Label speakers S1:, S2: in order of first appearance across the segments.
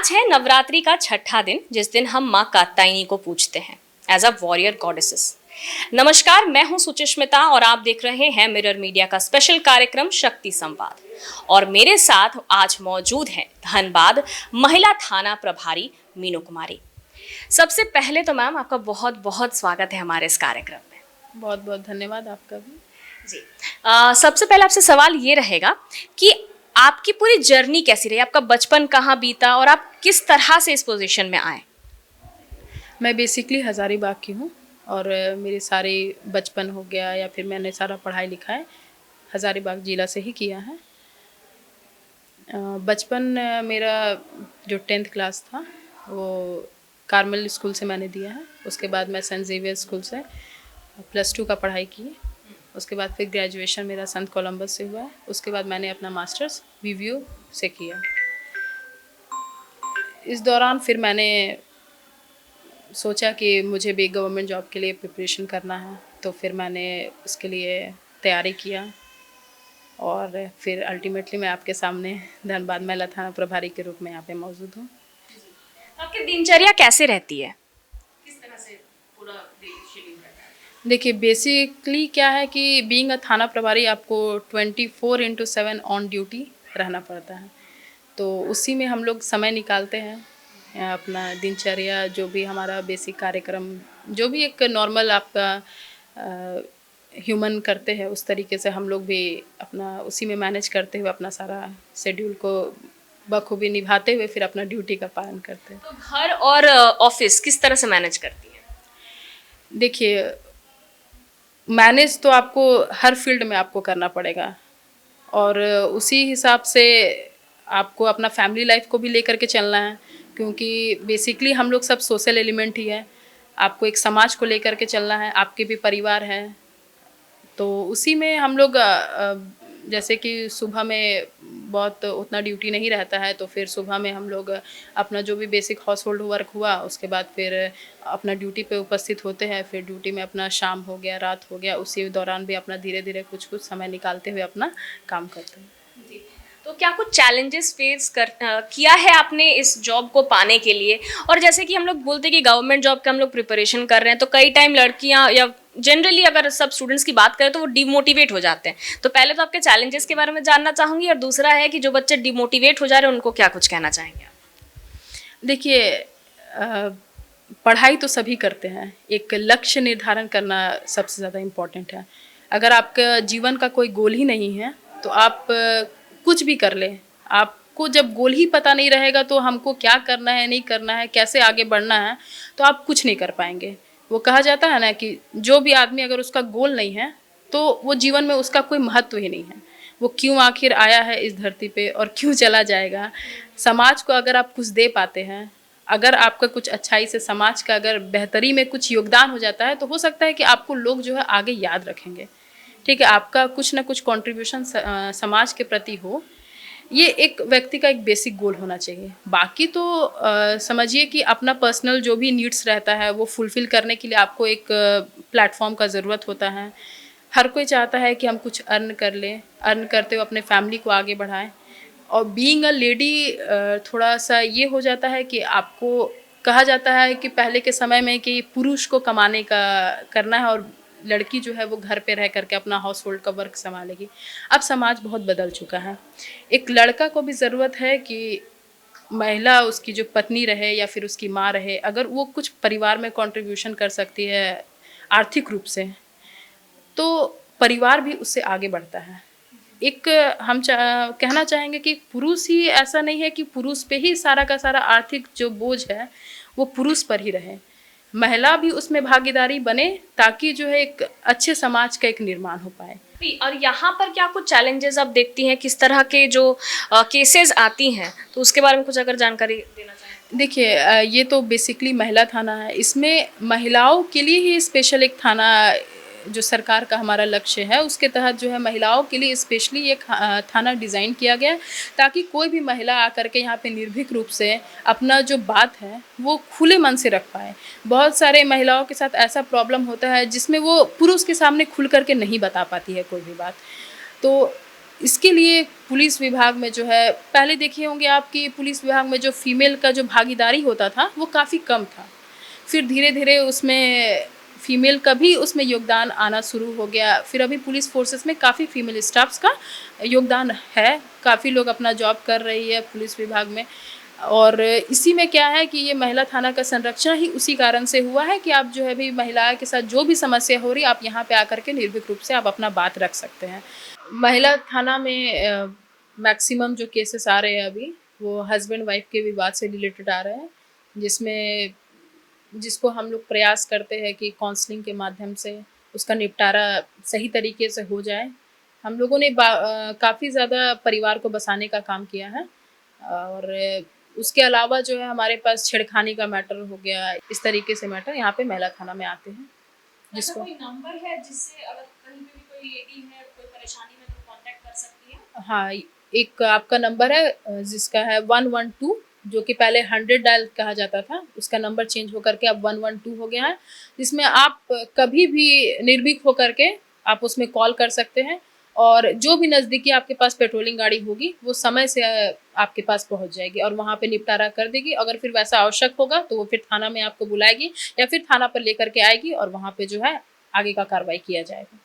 S1: आज है नवरात्रि का छठा दिन, जिस दिन हम माँ कात्यायनी को पूजते हैं एज अ वॉरियर गॉडेसेस। नमस्कार, मैं हूं सुचिस्मिता और आप देख रहे हैं मिरर मीडिया का स्पेशल कार्यक्रम शक्ति संवाद। और मेरे साथ आज मौजूद हैं धनबाद महिला थाना प्रभारी मीनू कुमारी। सबसे पहले तो मैम आपका बहुत बहुत स्वागत है हमारे इस कार्यक्रम में।
S2: बहुत बहुत धन्यवाद आपका भी।
S1: जी, सबसे पहले आपसे सवाल ये रहेगा कि आपकी पूरी जर्नी कैसी रही, आपका बचपन कहाँ बीता और आप किस तरह से इस पोजीशन में आए?
S2: मैं बेसिकली हज़ारीबाग की हूँ और मेरी सारी बचपन हो गया या फिर मैंने सारा पढ़ाई लिखाई हज़ारीबाग ज़िला से ही किया है। बचपन मेरा जो 10th क्लास था वो कार्मल स्कूल से मैंने दिया है। उसके बाद मैं सेंट ज़ेवियर स्कूल से +2 का पढ़ाई की। उसके बाद फिर ग्रेजुएशन मेरा संत कोलंबस से हुआ है। उसके बाद मैंने अपना मास्टर्स वीवीयू से किया। इस दौरान फिर मैंने सोचा कि मुझे भी गवर्नमेंट जॉब के लिए प्रिपरेशन करना है, तो फिर मैंने उसके लिए तैयारी किया और फिर अल्टीमेटली मैं आपके सामने धनबाद महिला थाना प्रभारी के रूप में यहाँ पे मौजूद हूँ।
S1: आपकी दिनचर्या कैसे रहती है? किस तरह से पूरा शेड्यूल रहता है?
S2: देखिए, बेसिकली क्या है कि बीइंग अ थाना प्रभारी आपको 24/7 ऑन ड्यूटी रहना पड़ता है, तो उसी में हम लोग समय निकालते हैं। अपना दिनचर्या जो भी हमारा बेसिक कार्यक्रम जो भी एक नॉर्मल आपका ह्यूमन करते हैं उस तरीके से हम लोग भी अपना उसी में मैनेज करते हुए अपना सारा शेड्यूल को बखूबी निभाते हुए फिर अपना ड्यूटी का पालन करते हैं।
S1: तो घर और ऑफिस किस तरह से मैनेज करती है?
S2: देखिए, मैनेज तो आपको हर फील्ड में आपको करना पड़ेगा और उसी हिसाब से आपको अपना फैमिली लाइफ को भी लेकर के चलना है, क्योंकि बेसिकली हम लोग सब सोशल एलिमेंट ही है। आपको एक समाज को लेकर के चलना है, आपके भी परिवार है, तो उसी में हम लोग जैसे कि सुबह में बहुत उतना ड्यूटी नहीं रहता है, तो फिर सुबह में हम लोग अपना जो भी बेसिक हाउस होल्ड वर्क हुआ उसके बाद फिर अपना ड्यूटी पे उपस्थित होते हैं। फिर ड्यूटी में अपना शाम हो गया, रात हो गया, उसी दौरान भी अपना धीरे धीरे कुछ कुछ समय निकालते हुए अपना काम करते हैं।
S1: तो क्या कुछ चैलेंजेस फेस किया है आपने इस जॉब को पाने के लिए? और जैसे कि हम लोग बोलते हैं कि गवर्नमेंट जॉब का हम लोग प्रिपरेशन कर रहे हैं, तो कई टाइम लड़कियां या जनरली अगर सब स्टूडेंट्स की बात करें तो वो डिमोटिवेट हो जाते हैं। तो पहले तो आपके चैलेंजेस के बारे में जानना चाहूंगी, और दूसरा है कि जो बच्चे डिमोटिवेट हो जा रहे हैं उनको क्या कुछ कहना चाहेंगे आप?
S2: देखिए, पढ़ाई तो सभी करते हैं, एक लक्ष्य निर्धारण करना सबसे ज़्यादा इम्पोर्टेंट है। अगर आपका जीवन का कोई गोल ही नहीं है तो आप कुछ भी कर लें। आपको जब गोल ही पता नहीं रहेगा तो हमको क्या करना है, नहीं करना है, कैसे आगे बढ़ना है, तो आप कुछ नहीं कर पाएंगे। वो कहा जाता है ना कि जो भी आदमी अगर उसका गोल नहीं है तो वो जीवन में उसका कोई महत्व ही नहीं है। वो क्यों आखिर आया है इस धरती पे और क्यों चला जाएगा। समाज को अगर आप कुछ दे पाते हैं, अगर आपका कुछ अच्छाई से समाज का अगर बेहतरी में कुछ योगदान हो जाता है, तो हो सकता है कि आपको लोग जो है आगे याद रखेंगे। ठीक है, आपका कुछ ना कुछ कंट्रीब्यूशन समाज के प्रति हो, ये एक व्यक्ति का एक बेसिक गोल होना चाहिए। बाकी तो समझिए कि अपना पर्सनल जो भी नीड्स रहता है वो फुलफ़िल करने के लिए आपको एक प्लेटफॉर्म का ज़रूरत होता है। हर कोई चाहता है कि हम कुछ अर्न कर लें, अर्न करते हुए अपने फैमिली को आगे बढ़ाएं। और बीइंग अ लेडी थोड़ा सा ये हो जाता है कि आपको कहा जाता है कि पहले के समय में कि पुरुष को कमाने का करना है और लड़की जो है वो घर पे रह करके अपना हाउस होल्ड का वर्क संभालेगी। अब समाज बहुत बदल चुका है। एक लड़का को भी ज़रूरत है कि महिला उसकी जो पत्नी रहे या फिर उसकी माँ रहे, अगर वो कुछ परिवार में कंट्रीब्यूशन कर सकती है आर्थिक रूप से, तो परिवार भी उससे आगे बढ़ता है। एक हम कहना चाहेंगे कि पुरुष ही ऐसा नहीं है कि पुरुष पे ही सारा का सारा आर्थिक जो बोझ है वो पुरुष पर ही रहे। महिला भी उसमें भागीदारी बने ताकि जो है एक अच्छे समाज का एक निर्माण हो पाए।
S1: और यहाँ पर क्या कुछ चैलेंजेस आप देखती हैं, किस तरह के जो केसेस आती हैं, तो उसके बारे में कुछ अगर जानकारी देना चाहें?
S2: देखिए, ये तो बेसिकली महिला थाना है। इसमें महिलाओं के लिए ही स्पेशल एक थाना जो सरकार का हमारा लक्ष्य है उसके तहत जो है महिलाओं के लिए स्पेशली एक थाना डिज़ाइन किया गया है, ताकि कोई भी महिला आकर के यहाँ पे निर्भीक रूप से अपना जो बात है वो खुले मन से रख पाए। बहुत सारे महिलाओं के साथ ऐसा प्रॉब्लम होता है जिसमें वो पुरुष के सामने खुल करके नहीं बता पाती है कोई भी बात। तो इसके लिए पुलिस विभाग में जो है, पहले देखे होंगे आप कि पुलिस विभाग में जो फीमेल का जो भागीदारी होता था वो काफ़ी कम था। फिर धीरे-धीरे उसमें फीमेल का भी उसमें योगदान आना शुरू हो गया। फिर अभी पुलिस फ़ोर्सेस में काफ़ी फीमेल स्टाफ्स का योगदान है। काफ़ी लोग अपना जॉब कर रही है पुलिस विभाग में। और इसी में क्या है कि ये महिला थाना का संरक्षण ही उसी कारण से हुआ है कि आप जो है अभी महिला के साथ जो भी समस्या हो रही है, आप यहाँ पे आकर के निर्भीक रूप से आप अपना बात रख सकते हैं। महिला थाना में मैक्सिमम जो केसेस आ रहे हैं अभी, वो हस्बैंड वाइफ के विवाद से रिलेटेड आ रहे हैं, जिसमें जिसको हम लोग प्रयास करते हैं कि काउंसलिंग के माध्यम से उसका निपटारा सही तरीके से हो जाए। हम लोगों ने काफ़ी ज़्यादा परिवार को बसाने का काम किया है। और उसके अलावा जो है हमारे पास छेड़खानी का मैटर हो गया, इस तरीके से मैटर यहाँ पे महिला थाना में आते हैं।
S1: ऐसा कोई नंबर है जिससे अगर कहीं पे भी कोई लेडी है कोई परेशानी में तो कांटेक्ट कर सकती है?
S2: हाँ, एक आपका नंबर है जिसका है 112, जो कि पहले 100 डायल कहा जाता था, उसका नंबर चेंज होकर के अब 112 हो गया है, जिसमें आप कभी भी निर्भीक होकर के आप उसमें कॉल कर सकते हैं और जो भी नज़दीकी आपके पास पेट्रोलिंग गाड़ी होगी वो समय से आपके पास पहुंच जाएगी और वहां पे निपटारा कर देगी। अगर फिर वैसा आवश्यक होगा तो वो फिर थाना में आपको बुलाएगी या फिर थाना पर लेकर के आएगी और वहां पे जो है आगे का कार्रवाई किया जाएगा।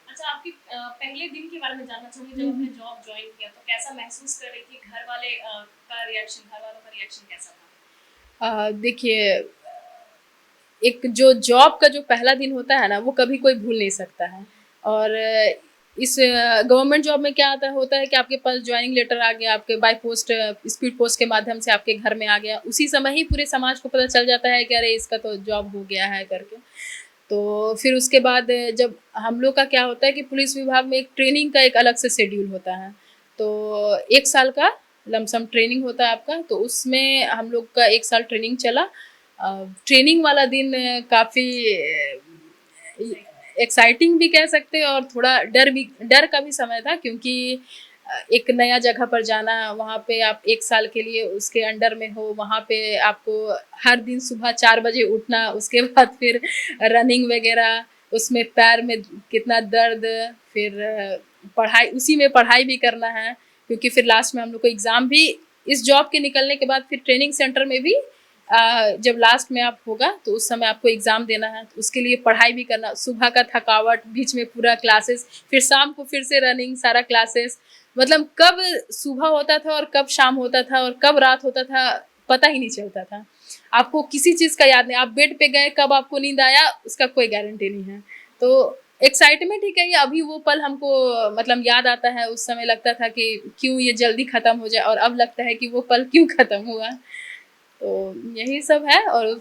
S1: अच्छा, आपकी पहले दिन के बारे में जानना चाहूंगी। जब आपने जॉब ज्वाइन किया तो कैसा महसूस कर रही थी? घर वालों का रिएक्शन कैसा था?
S2: देखिए, एक जो जॉब का जो पहला दिन होता है ना, वो कभी कोई भूल नहीं सकता है। और इस गवर्नमेंट जॉब में क्या आता होता है कि आपके पास ज्वाइनिंग लेटर आ गया, आपके बाय पोस्ट स्पीड पोस्ट के माध्यम से आपके घर में आ गया, उसी समय ही पूरे समाज को पता चल जाता है कि अरे इसका तो जॉब हो गया है करके। तो फिर उसके बाद जब हम लोग का क्या होता है कि पुलिस विभाग में एक ट्रेनिंग का एक अलग से शेड्यूल होता है, तो 1 साल का लमसम ट्रेनिंग होता है आपका, तो उसमें हम लोग का 1 साल ट्रेनिंग चला। ट्रेनिंग वाला दिन काफ़ी एक्साइटिंग भी कह सकते हैं और थोड़ा डर का भी समय था, क्योंकि एक नया जगह पर जाना, वहाँ पे आप 1 साल के लिए उसके अंडर में हो, वहाँ पे आपको हर दिन सुबह 4 बजे उठना, उसके बाद फिर रनिंग वगैरह, उसमें पैर में कितना दर्द, फिर पढ़ाई, उसी में पढ़ाई भी करना है, क्योंकि फिर लास्ट में हम लोग को एग्ज़ाम भी इस जॉब के निकलने के बाद फिर ट्रेनिंग सेंटर में भी जब लास्ट में आप होगा तो उस समय आपको एग्ज़ाम देना है, तो उसके लिए पढ़ाई भी करना, सुबह का थकावट, बीच में पूरा क्लासेस, फिर शाम को फिर से रनिंग, सारा क्लासेस, मतलब कब सुबह होता था और कब शाम होता था और कब रात होता था पता ही नहीं चलता था। आपको किसी चीज़ का याद नहीं, आप बेड पे गए कब आपको नींद आया उसका कोई गारंटी नहीं है। तो एक्साइटमेंट ही कहिए, अभी वो पल हमको मतलब याद आता है। उस समय लगता था कि क्यों ये जल्दी ख़त्म हो जाए, और अब लगता है कि वो पल क्यों ख़त्म हुआ। तो यही सब है। और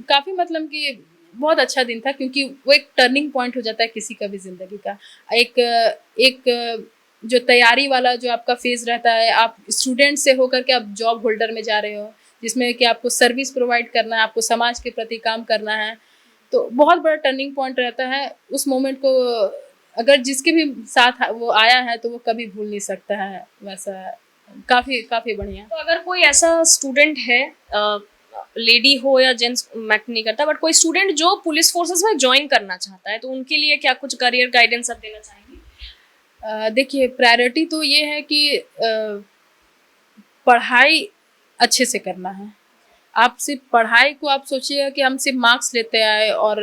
S2: काफ़ी मतलब कि बहुत अच्छा दिन था, क्योंकि वो एक टर्निंग पॉइंट हो जाता है किसी का भी ज़िंदगी का। एक एक जो तैयारी वाला जो आपका फेज़ रहता है, आप स्टूडेंट से होकर के आप जॉब होल्डर में जा रहे हो, जिसमें कि आपको सर्विस प्रोवाइड करना है, आपको समाज के प्रति काम करना है, तो बहुत बड़ा टर्निंग पॉइंट रहता है। उस मोमेंट को अगर जिसके भी साथ वो आया है तो वो कभी भूल नहीं सकता है। वैसा काफ़ी काफ़ी बढ़िया।
S1: तो अगर कोई ऐसा स्टूडेंट है, लेडी हो या जेंट्स, मैटर नहीं करता, बट कोई स्टूडेंट जो पुलिस फोर्सेस में ज्वाइन करना चाहता है, तो उनके लिए क्या कुछ करियर गाइडेंस आप देना चाहेंगे?
S2: देखिए, प्रायोरिटी तो ये है कि पढ़ाई अच्छे से करना है। आप सिर्फ पढ़ाई को आप सोचिएगा कि हम सिर्फ मार्क्स लेते आए और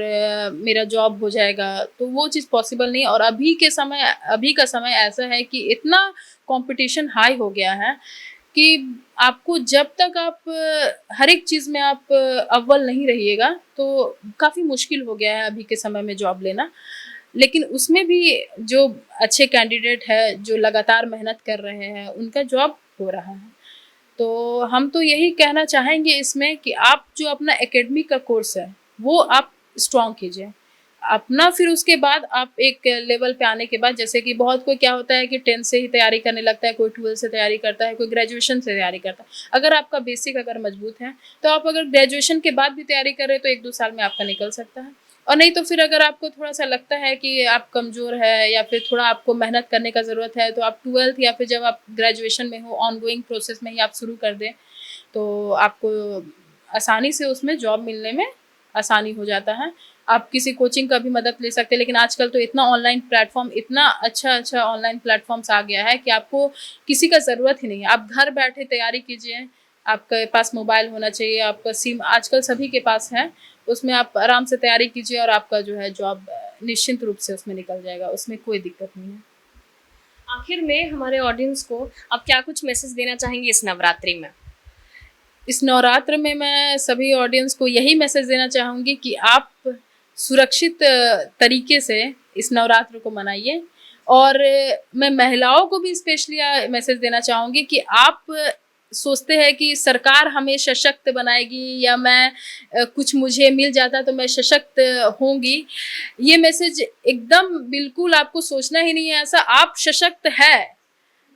S2: मेरा जॉब हो जाएगा, तो वो चीज़ पॉसिबल नहीं। और अभी का समय ऐसा है कि इतना कंपटीशन हाई हो गया है कि आपको जब तक आप हर एक चीज़ में आप अव्वल नहीं रहिएगा, तो काफ़ी मुश्किल हो गया है अभी के समय में जॉब लेना। लेकिन उसमें भी जो अच्छे कैंडिडेट है, जो लगातार मेहनत कर रहे हैं, उनका जॉब हो रहा है। तो हम तो यही कहना चाहेंगे इसमें कि आप जो अपना एकेडमिक का कोर्स है, वो आप स्ट्रॉन्ग कीजिए। अपना फिर उसके बाद आप एक लेवल पे आने के बाद, जैसे कि बहुत कोई क्या होता है कि 10th से ही तैयारी करने लगता है, कोई 12th से तैयारी करता है, कोई ग्रेजुएशन से तैयारी करता है। अगर आपका बेसिक अगर मजबूत है, तो आप अगर ग्रेजुएशन के बाद भी तैयारी कर रहे हैं तो 1-2 साल में आपका निकल सकता है। और नहीं तो फिर अगर आपको थोड़ा-सा लगता है कि आप कमज़ोर है या फिर थोड़ा आपको मेहनत करने का ज़रूरत है, तो आप 12th या फिर जब आप ग्रेजुएशन में हो, ऑनगोइंग प्रोसेस में ही आप शुरू कर दें, तो आपको आसानी से उसमें जॉब मिलने में आसानी हो जाता है। आप किसी कोचिंग का भी मदद ले सकते हैं, लेकिन आजकल तो इतना ऑनलाइन प्लेटफॉर्म, इतना अच्छा ऑनलाइन प्लेटफॉर्म्स आ गया है कि आपको किसी का ज़रूरत ही नहीं है। आप घर बैठे तैयारी कीजिए, आपके पास मोबाइल होना चाहिए, आपका सिम आजकल सभी के पास है, उसमें आप आराम से तैयारी कीजिए और आपका जो है जॉब निश्चिंत रूप से उसमें निकल जाएगा, उसमें कोई दिक्कत नहीं है।
S1: आखिर में हमारे ऑडियंस को आप क्या कुछ मैसेज देना चाहेंगे इस नवरात्रि में?
S2: इस नवरात्र में मैं सभी ऑडियंस को यही मैसेज देना चाहूँगी कि आप सुरक्षित तरीके से इस नवरात्र को मनाइए। और मैं महिलाओं को भी स्पेशली मैसेज देना चाहूँगी कि आप सोचते हैं कि सरकार हमें सशक्त बनाएगी या मैं कुछ मुझे मिल जाता तो मैं सशक्त होंगी, ये मैसेज एकदम बिल्कुल आपको सोचना ही नहीं है ऐसा। आप सशक्त है,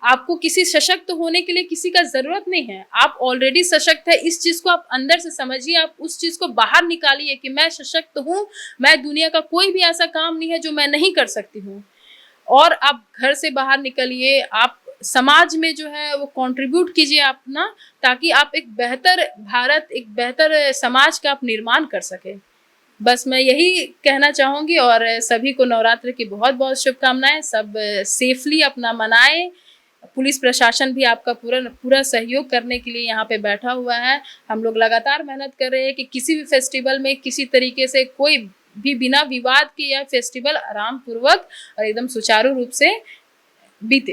S2: आपको किसी सशक्त होने के लिए किसी का ज़रूरत नहीं है, आप ऑलरेडी सशक्त है। इस चीज़ को आप अंदर से समझिए, आप उस चीज़ को बाहर निकालिए कि मैं सशक्त हूँ, मैं दुनिया का कोई भी ऐसा काम नहीं है जो मैं नहीं कर सकती हूँ। और आप घर से बाहर निकलिए, आप समाज में जो है वो कंट्रीब्यूट कीजिए अपना, ताकि आप एक बेहतर भारत, एक बेहतर समाज का आप निर्माण कर सके। बस मैं यही कहना चाहूँगी और सभी को नवरात्र की बहुत बहुत शुभकामनाएं। सब सेफली अपना मनाएं। पुलिस प्रशासन भी आपका पूरा सहयोग करने के लिए यहाँ पे बैठा हुआ है। हम लोग लगातार मेहनत कर रहे हैं कि किसी भी फेस्टिवल में किसी तरीके से कोई भी बिना विवाद के यह फेस्टिवल आराम पूर्वक और एकदम सुचारू रूप से बीते।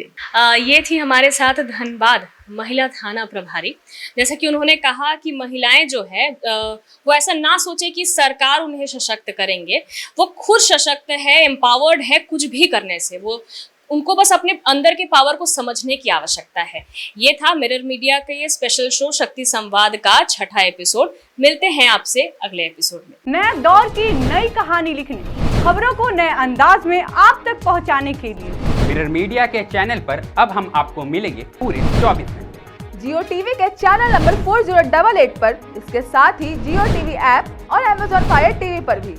S1: ये थी हमारे साथ धनबाद महिला थाना प्रभारी। जैसा कि उन्होंने कहा कि महिलाएं जो है वो ऐसा ना सोचे कि सरकार उन्हें सशक्त करेंगे, वो खुद सशक्त है, एम्पावर्ड है कुछ भी करने से। वो उनको बस अपने अंदर के पावर को समझने की आवश्यकता है। ये था मिरर मीडिया का ये स्पेशल शो शक्ति संवाद का 6ठा एपिसोड। मिलते हैं आपसे अगले एपिसोड में।
S3: नए दौर की नई कहानी लिखने, खबरों को नए अंदाज में आप तक पहुंचाने के लिए
S4: मिरर मीडिया के चैनल पर अब हम आपको मिलेंगे पूरे 24 घंटे।
S5: जियो टीवी के चैनल नंबर 4088 पर, इसके साथ ही जियो टीवी ऐप और Amazon Fire TV पर भी।